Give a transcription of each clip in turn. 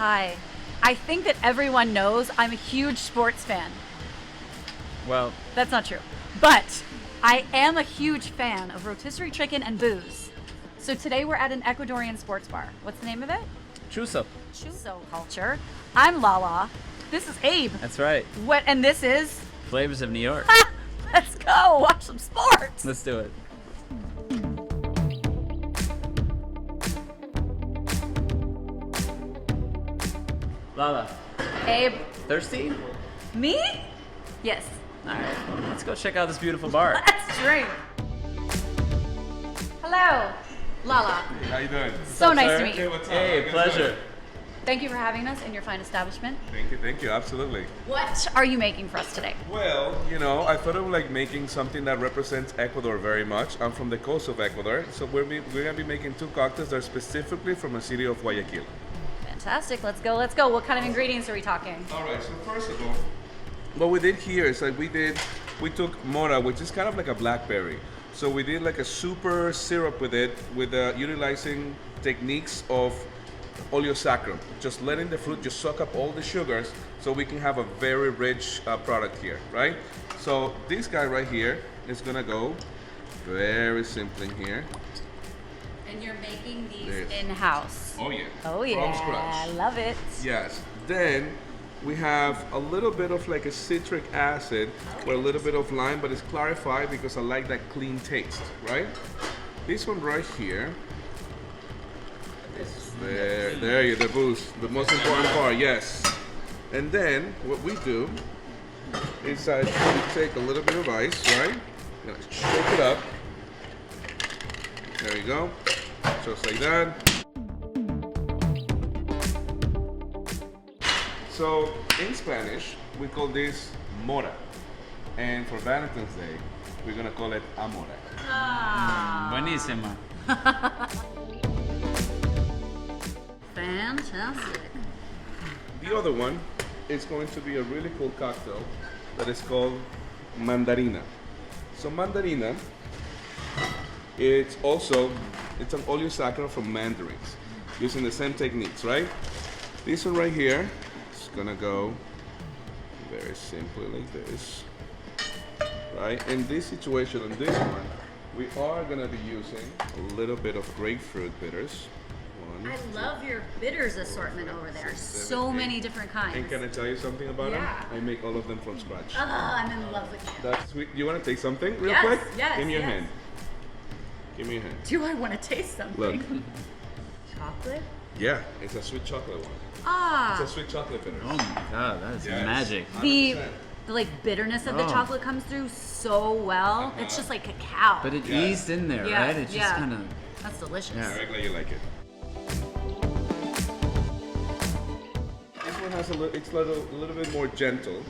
Hi. I think that everyone knows I'm a huge sports fan. Well, That's not true. But I am a huge fan of rotisserie chicken and booze. So today we're at an Ecuadorian sports bar. What's the name of it? Chuzo. Chuzo culture. I'm Lala. This is Abe. That's right. What? And this is? Flavors of New York. Let's go watch some sports. Let's do it. Lala, Abe. thirsty? Me? Yes. All right, let's go check out this beautiful bar. Let's drink. Hello, Lala. How you doing? So nice sir? to meet you. What's up? Hey, Good pleasure. Thank you for having us in your fine establishment. Thank you, absolutely. What are you making for us today? Well, I thought of like making something that represents Ecuador very much. I'm from the coast of Ecuador, so we're gonna be making two cocktails that are specifically from the city of Guayaquil. Fantastic. Let's go. Let's go. What kind of ingredients are we talking? All right, so first of all, what we did here is like we took mora, which is kind of like a blackberry. So we did like a super syrup with it, utilizing techniques of oleo sacrum, just letting the fruit just soak up all the sugars so we can have a very rich product here, right? So this guy right here is gonna go very simple in here. And you're making these Yes. in-house. Oh yeah. Oh yeah. From scratch. I love it. Yes. Then we have a little bit of like a citric acid or a little bit of lime, but it's clarified because I like that clean taste, right? This one right here. There you the boost. The most important part, yes. And then what we do is we take a little bit of ice, right? Gonna shake it up. There you go. Just like that. So in Spanish, we call this mora. And for Valentine's Day, we're gonna call it amore. Buenísima. Fantastic. The other one is going to be a really cool cocktail that is called mandarina. So mandarina, it's an oleo sacrum from mandarins, using the same techniques, right? This one right here is gonna go very simply like this, right? In this situation, on this one, we are gonna be using a little bit of grapefruit bitters. One, I love your bitters assortment over there. So many different kinds. and can I tell you something about Yeah. them? I make all of them from scratch. I'm in love with you. That's sweet. You want to taste something real Yes, quick? yes, Give me your yes. hand. Give me your hand. Do I want to taste something? Look. Chocolate? Yeah, it's a sweet chocolate one. Ah. It's a sweet chocolate bitter. Oh my god, that is Yes. magic. The 100%. like bitterness of the Oh. chocolate comes through so well. It's just like cacao. But it Yeah. eased in there, Yeah, right? It just yeah. kind of. That's delicious. Yeah. Very glad you like it. This one has it's a little bit more gentle.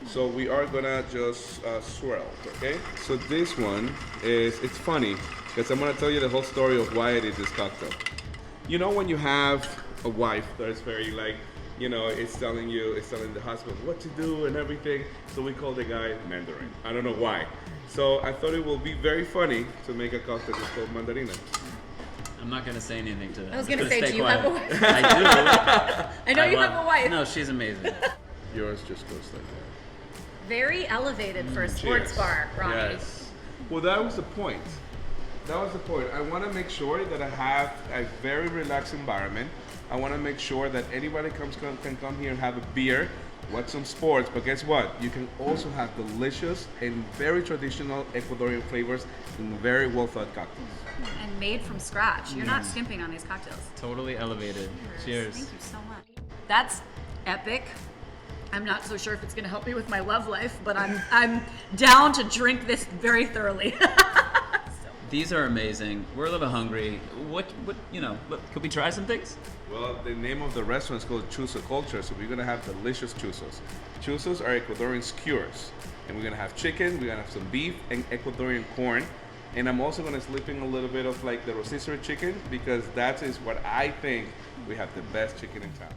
So we are gonna just swirl, okay? So this one it's funny because I'm gonna tell you the whole story of why I did this cocktail. You know when you have a wife that is very like, it's telling the husband what to do and everything. So we call the guy Mandarin. I don't know why. So I thought it would be very funny to make a cocktail that's called Mandarina. I'm not gonna say anything to that. I was I'm gonna just say, stay do you have a quiet. wife? I do. I know you love- have a wife. No, she's amazing. Yours just goes like that. Very elevated for a sports Cheers. bar, Ronnie. Yes. Well, that was the point. I want to make sure that I have a very relaxed environment. I want to make sure that anybody can come here and have a beer, watch some sports. But guess what? You can also have delicious and very traditional Ecuadorian flavors in very well thought cocktails. And made from scratch. You're not skimping on these cocktails. Totally elevated. Cheers. Thank you so much. That's epic. I'm not so sure if it's going to help me with my love life, but I'm down to drink this very thoroughly. These are amazing. We're a little hungry. What, could we try some things? Well, the name of the restaurant is called Chuzo Culture, so we're gonna have delicious chuzos. Chuzos are Ecuadorian skewers, and we're gonna have chicken, we're gonna have some beef, and Ecuadorian corn. And I'm also gonna slip in a little bit of like the rotisserie chicken because that is what I think we have the best chicken in town.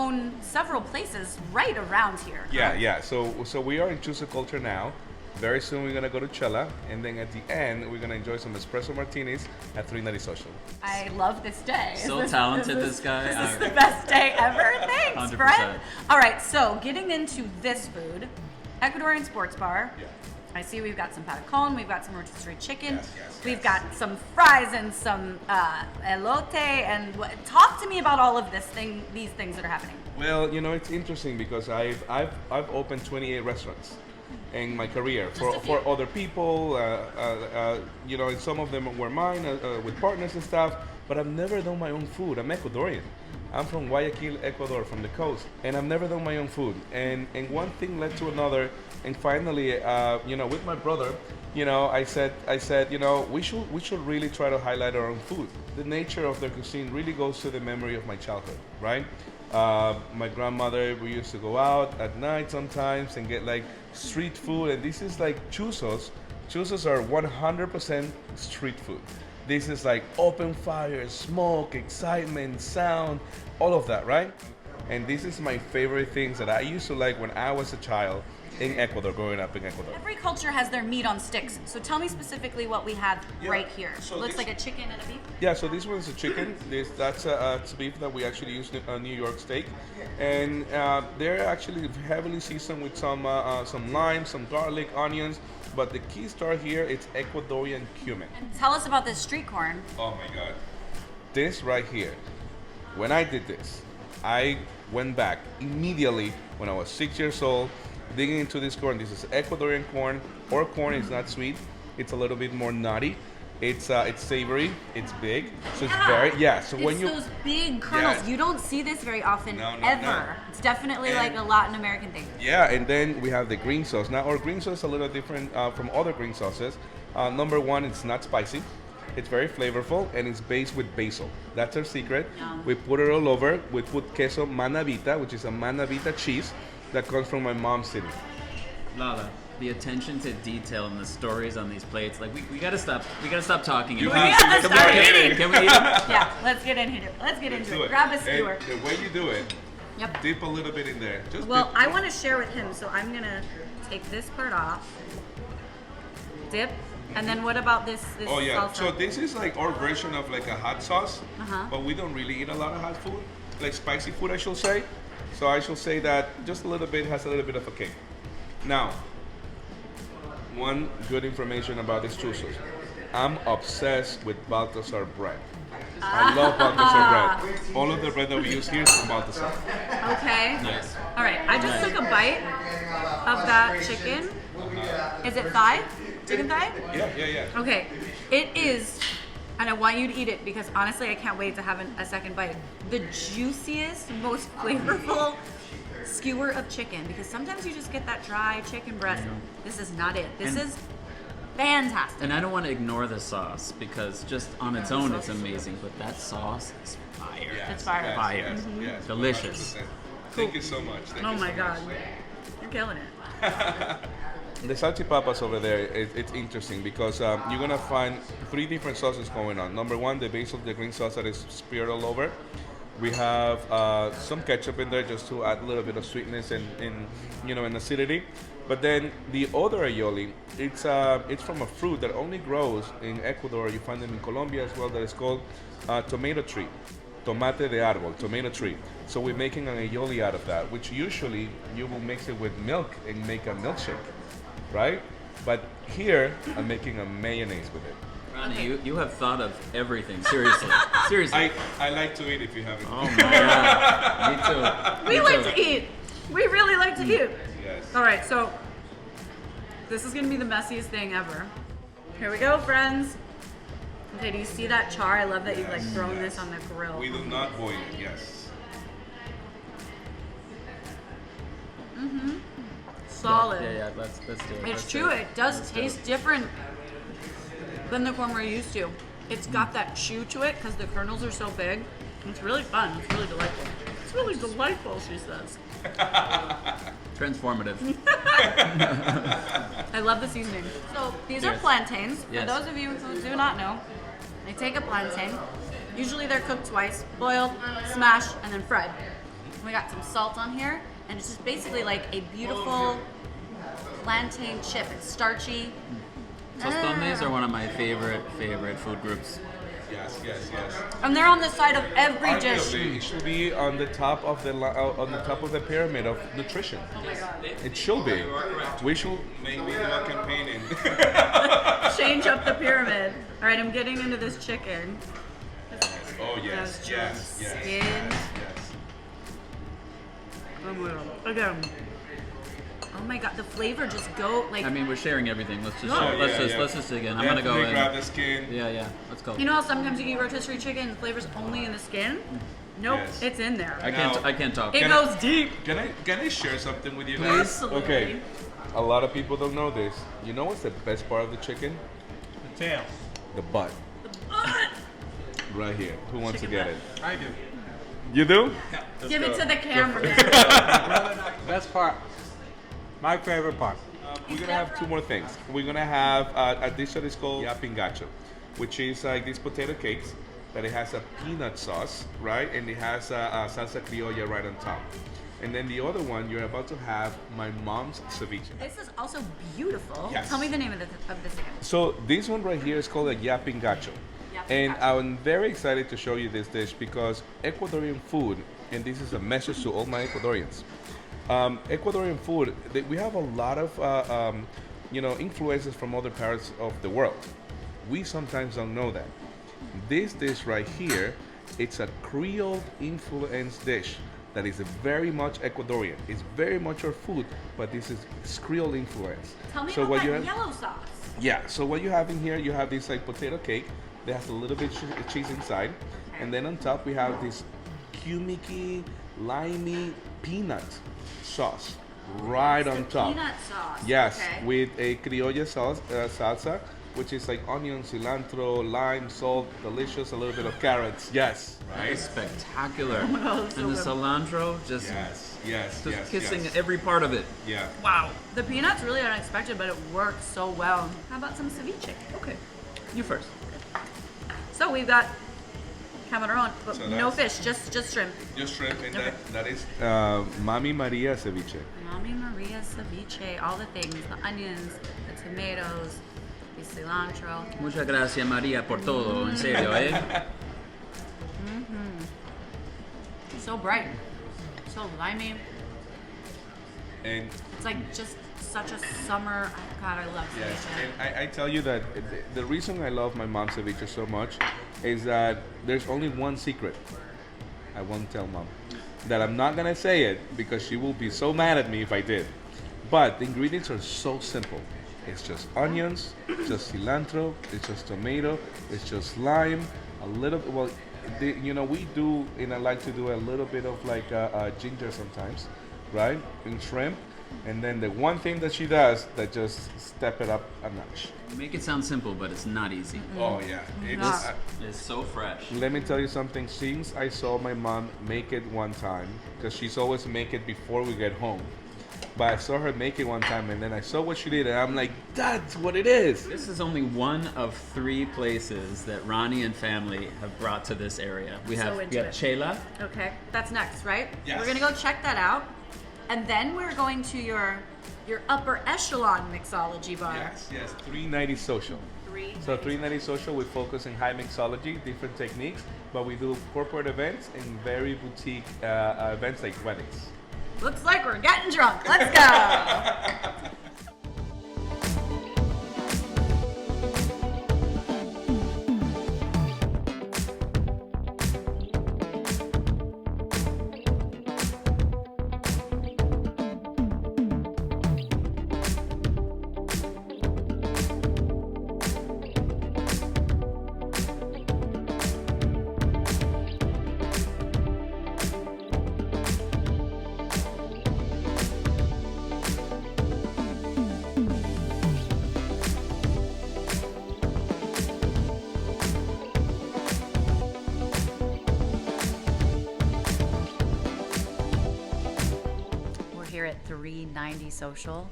own several places right around here. Yeah. So we are in Chuzo culture now. Very soon we're gonna go to Cella, and then at the end we're gonna enjoy some espresso martinis at 390 Social. I love this day. So talented, this guy. This is the best day ever. Thanks, 100%. Brett. All right, so getting into this food, Ecuadorian sports bar. Yeah. I see we've got some patacon, we've got some rotisserie chicken, Yes, we've got some fries and some elote. And talk to me about all of these things that are happening. Well, you know, it's interesting because I've opened 28 restaurants in my career for other people. You know, and some of them were mine with partners and stuff. But I've never done my own food. I'm Ecuadorian. I'm from Guayaquil, Ecuador, from the coast, and I've never done my own food. And one thing led to another, and finally, you know, with my brother, you know, I said, you know, we should really try to highlight our own food. The nature of their cuisine really goes to the memory of my childhood, right? My grandmother, we used to go out at night sometimes and get like street food, and this is like Chuzos. Chuzos are 100% street food. This is like open fire, smoke, excitement, sound, all of that, right? And this is my favorite things that I used to like when I was a child in Ecuador, growing up in Ecuador. Every culture has their meat on sticks. So tell me specifically what we have right here. So Looks this- like a chicken and a beef. Yeah, so this one's a chicken. That's it's beef that we actually use New York steak, and they're actually heavily seasoned with some lime, some garlic, onions. But the key star here is Ecuadorian cumin. And tell us about this street corn. Oh my God, this right here. When I did this, I went back immediately when I was 6 years old, digging into this corn. This is Ecuadorian corn. Our corn is not sweet. It's a little bit more nutty. It's savory. It's big. So it's very So It's when you those big kernels. Yes. You don't see this very often, No, ever. no. It's definitely And- like a Latin American thing. Yeah, and then we have the green sauce. Now, our green sauce is a little different from other green sauces. Number one, it's not spicy. It's very flavorful, and it's based with basil. That's our secret. Yum. We put it all over. We put queso manavita, which is a manavita cheese that comes from my mom's city. Lala, the attention to detail and the stories on these plates, like we gotta stop talking. You and- have gotta to start get eating. Can we eat 'em? Yeah, let's get into it. Let's get into it. Grab a skewer. And the way you do it, Yep. dip a little bit in there. Just Well, dip. I want to share with him, so I'm gonna take this part off, dip, and then what about this Oh yeah. salsa? So this is like our version of like a hot sauce, Uh-huh. but we don't really eat a lot of hot food, like spicy food, I should say. So I should say that just a little bit has a little bit of a kick. Now, one good information about these chuzos. I'm obsessed with Balthasar bread. I love Balthasar bread. All of the bread that we use here is from Balthasar. Okay. Nice. All right. I just took a bite of that chicken. Is it thigh? Chicken thigh? Yeah. Okay. It is, and I want you to eat it because honestly, I can't wait to have a second bite. The juiciest, most flavorful skewer of chicken, because sometimes you just get that dry chicken breast. This is not it. This And- is fantastic. And I don't want to ignore the sauce because just on its own it's amazing, but that sauce is fire. It's fire. Yes, Fire. yes, Delicious. 100%. Thank you so much. Thank Oh you my so god. much. You're killing it. The salchipapas over there, it's interesting because you're gonna find three different sauces going on. Number one, the base of the green sauce that is smeared all over. We have some ketchup in there just to add a little bit of sweetness and and acidity. But then the other aioli, it's from a fruit that only grows in Ecuador. You find them in Colombia as well. That is called tomato tree, tomate de árbol, tomato tree. So we're making an aioli out of that, which usually you will mix it with milk and make a milkshake, right? But here I'm making a mayonnaise with it. Ronnie, you have thought of everything. Seriously. Seriously. I like to eat if you haven't. Oh my god. Me too. We Me like too. to eat. We really like to eat. Yes. All right, so this is gonna be the messiest thing ever. Here we go, friends. Okay, do you see that char? I love that you've like thrown this on the grill. We do not boil it. Yes. Solid. Yeah, let's do it. It's Let's true. do It does Let's do taste different than the corn we're used to. It's got that chew to it because the kernels are so big. It's really fun. It's really delightful. It's really delightful, she says. Transformative. I love the seasoning. So these are Yes. plantains. For Yes. those of you who do not know, they take a plantain. Usually they're cooked twice, boiled, smashed, and then fried. We got some salt on here, and it's just basically like a beautiful plantain chip. It's starchy. Tostones are one of my favorite food groups. Yes. And they're on the side of every dish. Arguably, it should be on the top of the pyramid of nutrition. Oh my god. It should be. We should maybe do a campaign. Change up the pyramid. All right, I'm getting into this chicken. Oh yes. Skin. Again. Oh my god, the flavor just go like. I mean, we're sharing everything. Let's just No. let's just dig in. I'm gonna go in. Grab the skin. Yeah. Let's go. You know how sometimes you eat rotisserie chicken and the flavor's only in the skin? Nope, Yes. it's in there. I can't talk. It Can goes deep. Can I share something with you Please. guys? Absolutely. Okay. A lot of people don't know this. You know what's the best part of the chicken? The tail. The butt. Ugh. Right here. Who wants Chicken to get butt. it? I do. You do? Give it to the camera. Best part. My favorite part. We're gonna have two more things. We're gonna have a dish that is called yapingacho, which is like these potato cakes that it has a peanut sauce, right? And it has a salsa criolla right on top. And then the other one, you're about to have my mom's ceviche. This is also beautiful. Yes. Tell me the name of this again. So this one right here is called a yapingacho. And I'm very excited to show you this dish because Ecuadorian food, and this is a message to all my Ecuadorians. Ecuadorian food, we have a lot of influences from other parts of the world. We sometimes don't know that. This dish right here, it's a Creole influenced dish that is very much Ecuadorian. It's very much our food, but this is Creole influence. Tell me So about what that you have- yellow sauce. Yeah, so what you have in here, you have this like potato cake that has a little bit cheese inside. Okay. And then on top we have this cumicky, limey peanut sauce right on top. Peanut sauce. Yes, Okay. with a criolla sauce, salsa, which is like onion, cilantro, lime, salt, delicious, a little bit of carrots. Yes. That is spectacular. God, so And the good. cilantro just Yes. kissing every part of it. Yeah. Wow. The peanut's really unexpected, but it works so well. How about some ceviche? Okay. You first. So we've got camarón, but So no that's- fish, just shrimp. Just shrimp, and Okay. that is Mami Maria ceviche. Mami Maria ceviche, all the things, the onions, the tomatoes, the cilantro. Muchas gracias, María, por todo. En serio, eh? So bright, so limey. And It's like just such a summer. God, I love yes, ceviche. and I tell you that the reason I love my mom's ceviche so much is that there's only one secret. I won't tell mom. That I'm not gonna say it because she will be so mad at me if I did. But the ingredients are so simple. It's just onions, it's just cilantro, it's just tomato, it's just lime, a little. Well, we do, and I like to do a little bit of like ginger sometimes, right? And shrimp. And then the one thing that she does that just step it up a notch. Make it sound simple, but it's not easy. Oh yeah, not. It's so fresh. Let me tell you something. Since I saw my mom make it one time, because she's always make it before we get home, but I saw her make it one time, and then I saw what she did, and I'm like, that's what it is. This is only one of 3 places that Ronnie and family have brought to this area. We So have into it. Chela. Okay, that's next, right? Yes. We're gonna go check that out, and then we're going to your upper echelon mixology bar. Yes. 390 social. So 390 social, we focus on high mixology, different techniques, but we do corporate events and very boutique events like weddings. Looks like we're getting drunk. Let's go. We're here at 390 Social.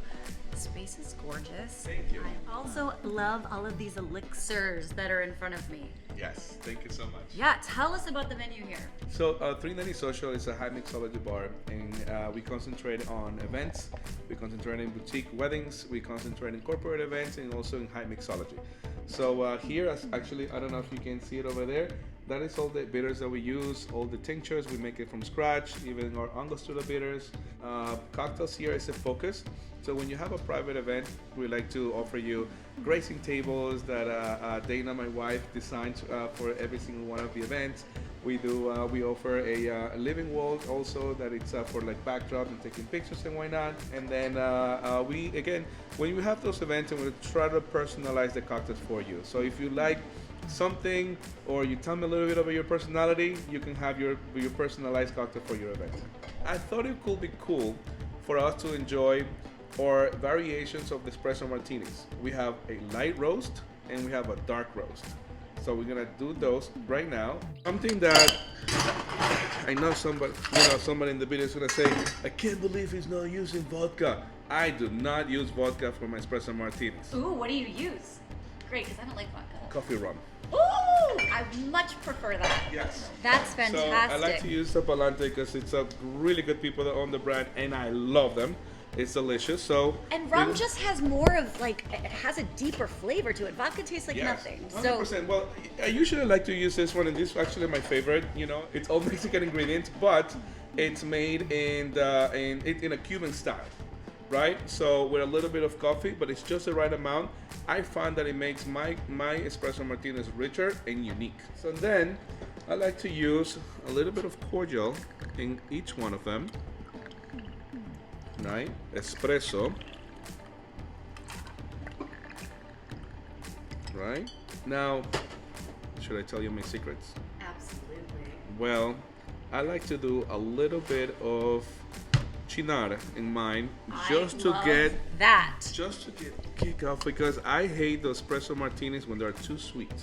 The space is gorgeous. Thank you. I'm also love all of these elixirs that are in front of me. Yes, thank you so much. Yeah, tell us about the menu here. So 390 Social is a high mixology bar, and we concentrate on events, we concentrate in boutique weddings, we concentrate in corporate events, and also in high mixology. So here, actually, I don't know if you can see it over there, that is all the bitters that we use, all the tinctures, we make it from scratch, even our Angostura bitters. Cocktails here is a focus. So when you have a private event, we like to offer you grazing tables that Dana, my wife, designed for every single one of the events. We offer a living wall also that it's for like backdrop and taking pictures and why not. And then when you have those events, I'm going to try to personalize the cocktails for you. So if you like something or you tell me a little bit about your personality, you can have your personalized cocktail for your event. I thought it could be cool for us to enjoy our variations of the espresso martinis. We have a light roast and we have a dark roast. So we're gonna do those right now. Something that I know somebody in the video is gonna say, I can't believe he's not using vodka. I do not use vodka for my espresso martinis. Ooh, what do you use? Great, because I don't like vodka. Coffee rum. Ooh, I much prefer that. Yes. That's fantastic. So I like to use Sapalante because it's a really good people that own the brand, and I love them. It's delicious. So and rum just has more of like, it has a deeper flavor to it. Vodka tastes like nothing. 100%. So Well, I usually like to use this one, and this is actually my favorite. You know, it's all Mexican ingredients, but it's made in a Cuban style, right? So with a little bit of coffee, but it's just the right amount. I found that it makes my espresso martinis richer and unique. So then I like to use a little bit of cordial in each one of them. Right? Espresso. Right? Now, should I tell you my secrets? absolutely. Well, I like to do a little bit of chinar in mine just to get kick off, because I hate those espresso martinis when they're too sweet.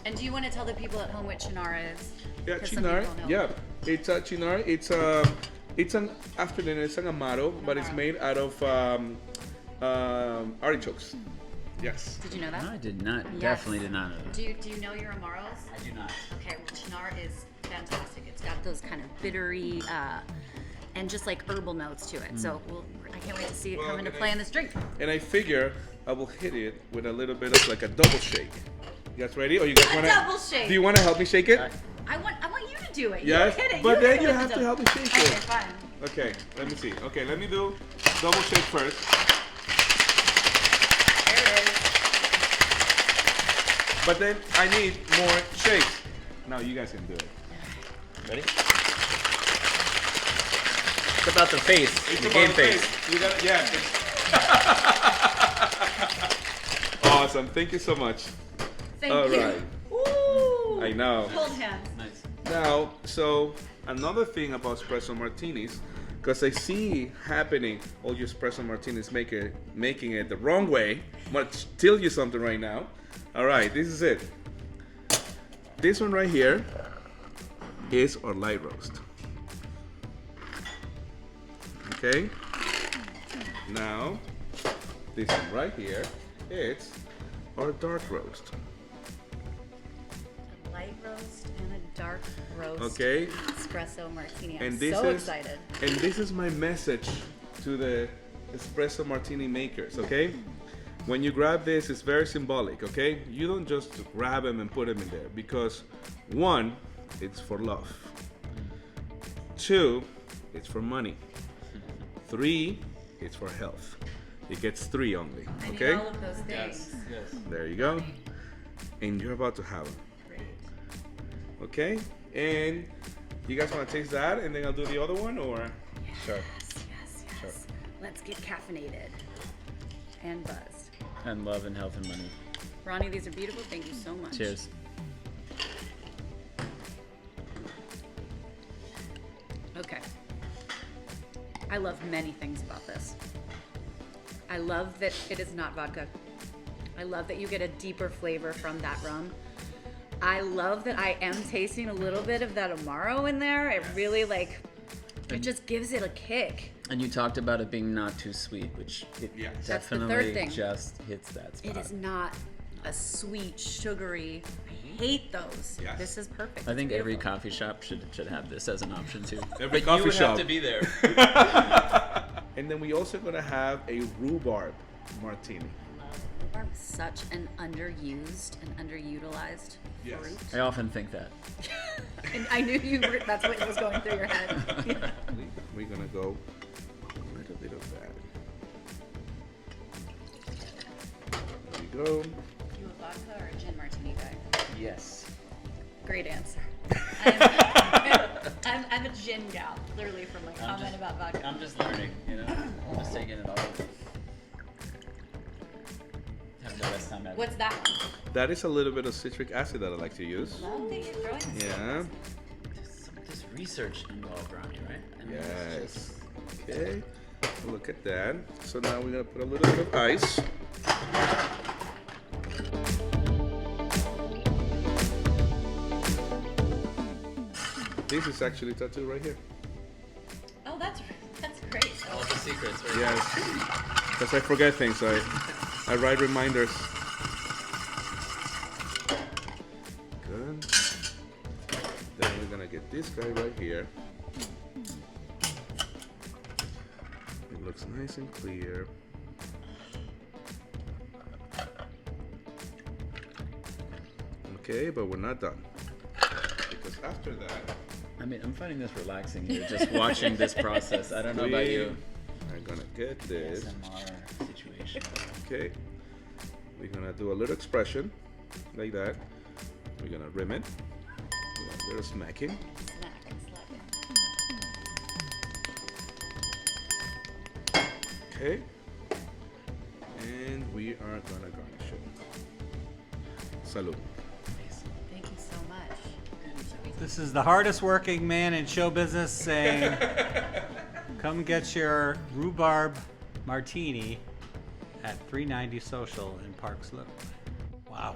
And do you want to tell the people at home what Chinara is? Yeah, 'Cause some chinar. people don't know. Yeah, it's a chinar. It's an afternoon. It's an amaro, but it's made out of artichokes. Yes. Did you know that? No, I did not. Yes. Definitely did not know that. Do you know your Amaros? I do not. Okay, well, Chinar is fantastic. It's got those kind of bittery and just like herbal notes to it. So I can't wait to see it come into play in this drink. And I figure I will hit it with a little bit of like a double shake. You guys ready? Or you guys want to? Double shake. Do you want to help me shake it? I want you to do it. Yes, You're kidding. but You're then you kidding have with to the help me shake Okay, it. fine. Okay, let me see. Okay, let me do double shake first. There it is. But then I need more shakes. Now you guys can do it. Ready? It's about the face, the game face. You got it? Yeah. Awesome. Thank you so much. Thank All you. right. Ooh. I know. Hold hands. Nice. Now, so another thing about espresso martinis, because I see happening all your espresso martinis making it the wrong way. I'm gonna tell you something right now. All right, this is it. This one right here is our light roast. Okay. Now, this one right here, it's our dark roast. A light roast and a dark roast. Okay. Espresso martini. I'm And this so is excited. And this is my message to the espresso martini makers, okay? When you grab this, it's very symbolic, okay? You don't just grab them and put them in there, because one, it's for love. Two, it's for money. Three, it's for health. It gets three only, I okay? need all of those things. Yes. There you go. And you're about to have them, Great. okay? And you guys want to taste that, and then I'll do the other one, or? Sure. Yes. Sure. Let's get caffeinated and buzzed. And love and health and money. Ronnie, these are beautiful. Thank you so much. Cheers. Okay. I love many things about this. I love that it is not vodka. I love that you get a deeper flavor from that rum. I love that I am tasting a little bit of that Amaro in there. It really It just gives it a kick. And you talked about it being not too sweet, which it That's the third definitely thing. just hits that spot. It is not a sweet, sugary. I hate those. Yes. This is perfect. I think It's every beautiful. coffee shop should have this as an option too. Every But coffee you would shop. have to be there. And then we also gonna have a rhubarb martini. Rhubarb is such an underused and underutilized Yes. fruit. I often think that. And I knew that's what was going through your head. Yeah. We're gonna go a little bit of that. There you go. You a vodka or a gin martini guy? Yes. Great answer. I'm a gin gal, clearly from my comment about vodka. I'm just learning, you know? I'm just taking it all in. Having the best time ever. What's that one? That is a little bit of citric acid that I like to use. Love that you're throwing this. Yeah. There's research involved, Ronnie, right? I mean, it's just- Yes. Okay. Look at that. So now we're gonna put a little bit of ice. This is actually tattooed right here. Oh, that's great. all the secrets, right? Yes. Because I forget things. I write reminders. Good. Then we're gonna get this guy right here. It looks nice and clear. Okay, but we're not done. Because after that, I mean, I'm finding this relaxing here, just watching this process. I don't know about you. I'm gonna get this. ASMR situation. Okay. We're gonna do a little expression like that. We're gonna rim it. A little smacking. Okay. And we are gonna garnish it. Salud. Thank you so much. This is the hardest working man in show business saying, come get your rhubarb martini at 390 Social in Park Slope. Wow.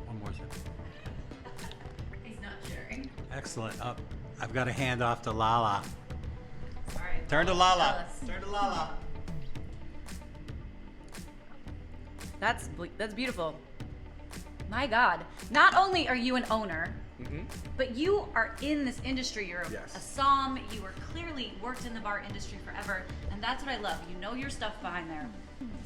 One more sip. He's not sharing. Excellent. Up. I've got to hand off to Lala. Sorry. Turn to Lala. Jealous. Turn to Lala. That's beautiful. My God. Not only are you an owner, but you are in this industry. You're Yes. a som. You are clearly worked in the bar industry forever, and that's what I love. You know your stuff behind there.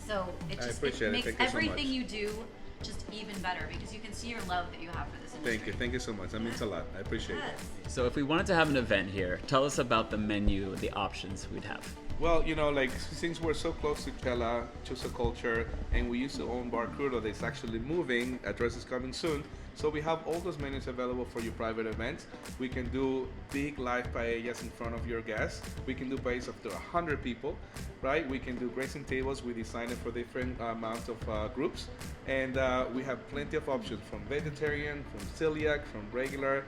So it I just appreciate it. makes Thank you so everything much. you do just even better because you can see your love that you have for this industry. Thank you so much. That means a lot. I appreciate it. Yes. So if we wanted to have an event here, tell us about the menu, the options we'd have. Well, you know, like since we're so close to Tela, Chuzo culture, and we used to own Bar Crudo that's actually moving, address is coming soon. So we have all those menus available for your private events. We can do big live paellas in front of your guests. We can do paellas up to 100 people, right? We can do grazing tables. We design it for different amounts of groups. And we have plenty of options from vegetarian, from celiac, from regular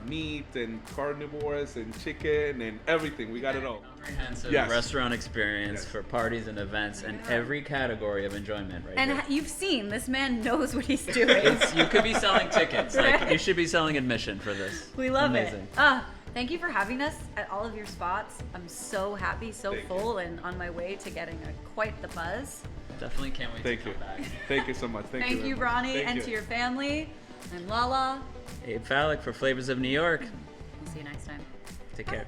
meat and carnivores and chicken and everything. We got it all. Comprehensive Yes. restaurant experience Yes. for parties and events and every category of enjoyment right And here. you've seen this man knows what he's doing. You could be selling tickets. Right. Like you should be selling admission for this. We love Amazing. it. Thank you for having us at all of your spots. I'm so happy, so Thank you. full, and on my way to getting quite the buzz. Definitely can't wait Thank to you. come back. Thank you so much. Thank you. Thank you, everyone. Ronnie, Thank and you. to your family. I'm Lala. Abe Falek for Flavors of New York. We'll see you next time. Take care.